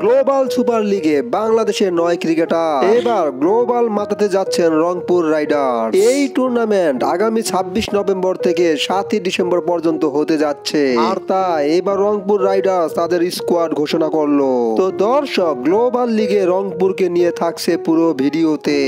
Global super লিগে বাংলাদেশের 9 cricketer এবার গ্লোবাল মাতাতে যাচ্ছেন রংপুর রাইডার। এই টুর্নামেন্ট আগামী 26 নভেম্বর থেকে 7 ডিসেম্বর পর্যন্ত হতে যাচ্ছে। আর তাই এবার রংপুর রাইডার তাদের স্কোয়াড ঘোষণা করলো। তো দর্শক, গ্লোবাল লিগে রংপুরকে নিয়ে থাকছে পুরো ভিডিওতে।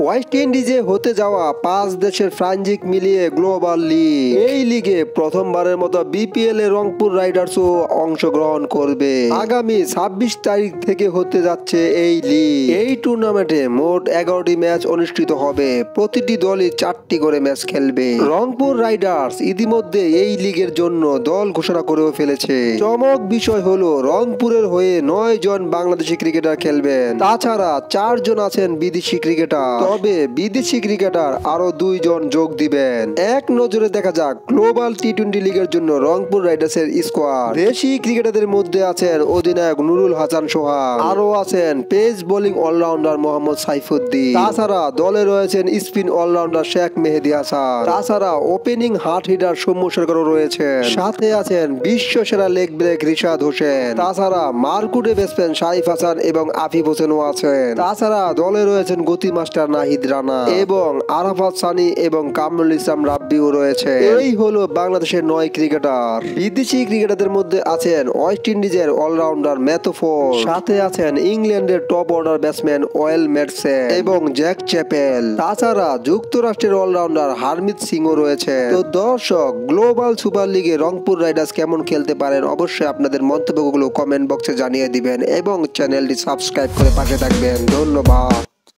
ওয়েস্ট ইন্ডিজে হতে যাওয়া 5 দেশের ফ্রাঞ্চিক মিলিয়ে গ্লোবাল লিগ। এই লিগে প্রথমবারের মতো বিপিএল এ রংপুর রাইডার্সও অংশগ্রহণ করবে। আগামী 26 তারিখ থেকে হতে যাচ্ছে এই লিগ। এই টুর্নামেন্টে মোট 11টি ম্যাচ অনুষ্ঠিত হবে। প্রতিটি দলই 4টি করে ম্যাচ খেলবে। রংপুর রাইডার্স ইতিমধ্যে এই লিগের জন্য দল ঘোষণা করেও ফেলেছে। চমক বিষয় হলো রংপুরের হয়ে 9 জন বাংলাদেশি ক্রিকেটার খেলবেন। তাছাড়া 4 জন আছেন বিদেশি ক্রিকেটার। তবে বিদেশি ক্রিকেটার আরো 2 জন যোগ দিবেন। এক নজরে দেখা যাক গ্লোবাল টি-20 লিগের জন্য রংপুর রাইডার্সের স্কোয়াড। দেশি ক্রিকেটারদের মধ্যে আছেন অধিনায়ক নুরুল হাসান সোহাগ, আরো আছেন pace bowling allrounder Mohammad Saifuddin. তাছাড়া দলে রয়েছেন স্পিন অলরাউন্ডার শেখ মেহেদী হাসান। তাছাড়া ওপেনিং হার্ড হিটার সৌম্য সরকারও রয়েছেন। সাথে আছেন বিশ্ব সেরা লেগ ব্রেক রিশাদ হোসেন। তাছাড়া মারকুটে ব্যাটসম্যান শারিফ হাসান এবং আফিফ হোসেনও আছেন। তাছাড়া দলে রয়েছেন গতি মাস্টার নাহিদ রানা এবং আরাফাত সানি এবং কামরুল ইসলাম রাব্বিও রয়েছে। এই হলো বাংলাদেশের 9 ক্রিকেটার। বিদেশি ক্রিকেটারদের মধ্যে আছেন ওয়েস্ট ইন্ডিজের অলরাউন্ডার ম্যাথু ফোর্ড, সাথে আছেন ইংল্যান্ডের top order batsman well Madsen এবং জ্যাক চ্যাপেল। তাছাড়া যুক্তরাষ্ট্রের অলরাউন্ডার হারমিত সিংও রয়েছে। তো দর্শক, গ্লোবাল সুপার লিগে রংপুর রাইডার্স কেমন খেলতে পারেন অবশ্যই আপনাদের মন্তব্যগুলো কমেন্ট বক্সে জানিয়ে দিবেন এবং চ্যানেলটি সাবস্ক্রাইব করে পাশে থাকবেন। ধন্যবাদ।